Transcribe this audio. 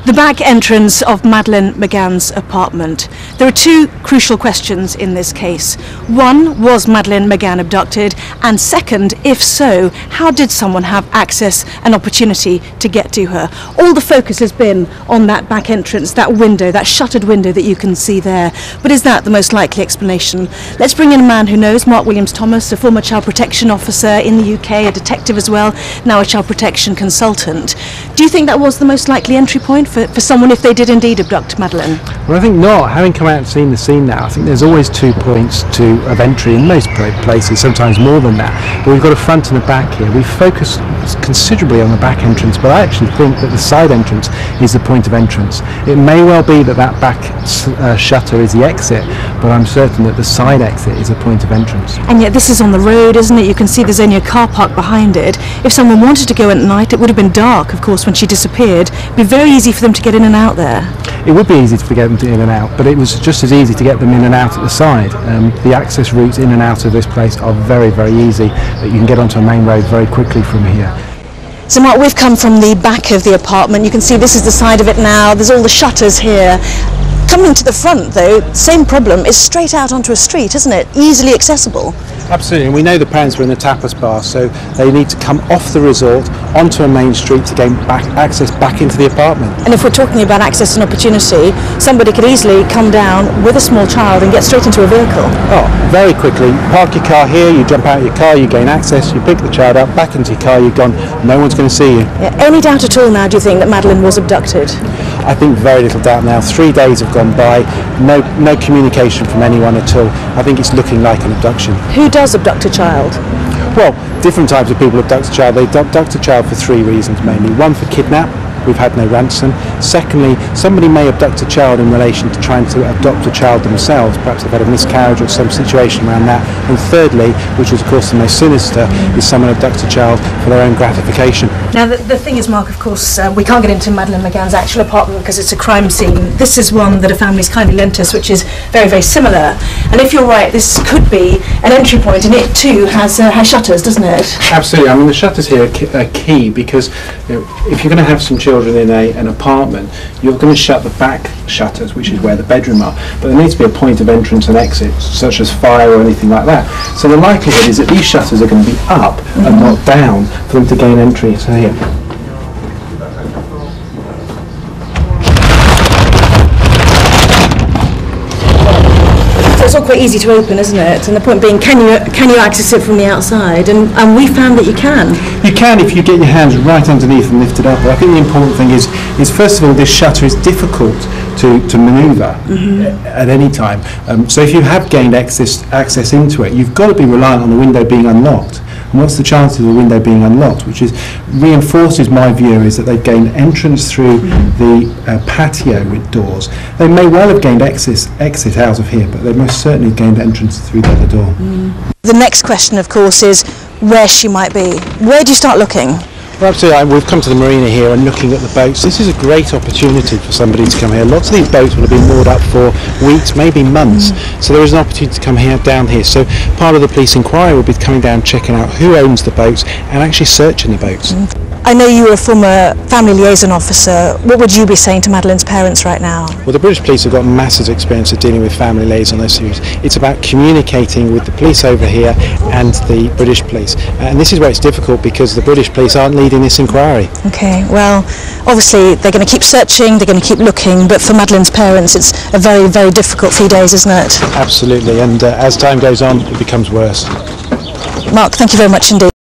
The back entrance of Madeleine McGann's apartment. There are two crucial questions in this case. One, was Madeleine McGann abducted? And second, if so, how did someone have access and opportunity to get to her? All the focus has been on that back entrance, that window, that shuttered window that you can see there. But is that the most likely explanation? Let's bring in a man who knows, Mark Williams-Thomas, a former child protection officer in the UK, a detective as well, now a child protection consultant. Do you think that was the most likely entry point for someone if they did indeed abduct Madeleine? Well, I think not. Having come out and seen the scene now, I think there's always 2 points of entry in most places, sometimes more than that. But we've got a front and a back here. We've focused considerably on the back entrance, but I actually think that the side entrance is the point of entrance. It may well be that that back shutter is the exit, but I'm certain that the side exit is a point of entrance. And yet this is on the road, isn't it? You can see there's only a car park behind it. If someone wanted to go at night, it would have been dark, of course, when she disappeared. It'd be very easy for them to get in and out there. It would be easy to get them in and out, but it was just as easy to get them in and out at the side. The access routes in and out of this place are very, very easy. You can get onto a main road very quickly from here. So Mark, we've come from the back of the apartment. You can see this is the side of it now. There's all the shutters here. Coming to the front, though, same problem. It's straight out onto a street, isn't it? Easily accessible. Absolutely, and we know the parents were in the tapas bar, so they need to come off the resort onto a main street to gain access back into the apartment. And if we're talking about access and opportunity, somebody could easily come down with a small child and get straight into a vehicle. Oh, very quickly. Park your car here, you jump out of your car, you gain access, you pick the child up, back into your car, you're gone. No one's going to see you. Yeah. Any doubt at all now, do you think, that Madeleine was abducted? I think very little doubt now. 3 days have gone by, no communication from anyone at all. I think it's looking like an abduction. Who does abduct a child? Well, different types of people abduct a child. They abduct a child for 3 reasons mainly. One, for kidnap. We've had no ransom. Secondly, somebody may abduct a child in relation to trying to adopt a child themselves. Perhaps they've had a miscarriage or some situation around that. And thirdly, which is of course the most sinister, is someone abducts a child for their own gratification. Now the thing is, Mark, of course, we can't get into Madeleine McGann's actual apartment because it's a crime scene. This is one that a family's kindly lent us, which is very, very similar. And if you're right, this could be an entry point, and it too has shutters, doesn't it? Absolutely. I mean, the shutters here are key because if you're going to have some children in an apartment, you're going to shut the back shutters, which is where the bedroom are, but there needs to be a point of entrance and exit, such as fire or anything like that. So the likelihood is that these shutters are going to be up and not down for them to gain entry to here. It's all quite easy to open, isn't it? And the point being, can you access it from the outside? And we found that you can. You can if you get your hands right underneath and lift it up. But I think the important thing is first of all, this shutter is difficult to manoeuvre at any time. So if you have gained access into it, you've got to be reliant on the window being unlocked. And what's the chance of the window being unlocked? Which reinforces my view is that they've gained entrance through the patio with doors. They may well have gained exit out of here, but they most certainly gained entrance through the other door. The next question, of course, is where she might be. Where do you start looking? Well, absolutely. We've come to the marina here and looking at the boats. This is a great opportunity for somebody to come here. Lots of these boats will have been moored up for weeks, maybe months. So there is an opportunity to come down here. So part of the police inquiry will be coming down, checking out who owns the boats and actually searching the boats. I know you were a former family liaison officer. What would you be saying to Madeleine's parents right now? Well, the British police have got massive experience of dealing with family liaison issues. It's about communicating with the police over here and the British police. And this is where it's difficult because the British police aren't leading this inquiry. Okay, well, obviously they're going to keep searching, they're going to keep looking, but for Madeleine's parents it's a very, very difficult few days, isn't it? Absolutely, and as time goes on, it becomes worse. Mark, thank you very much indeed.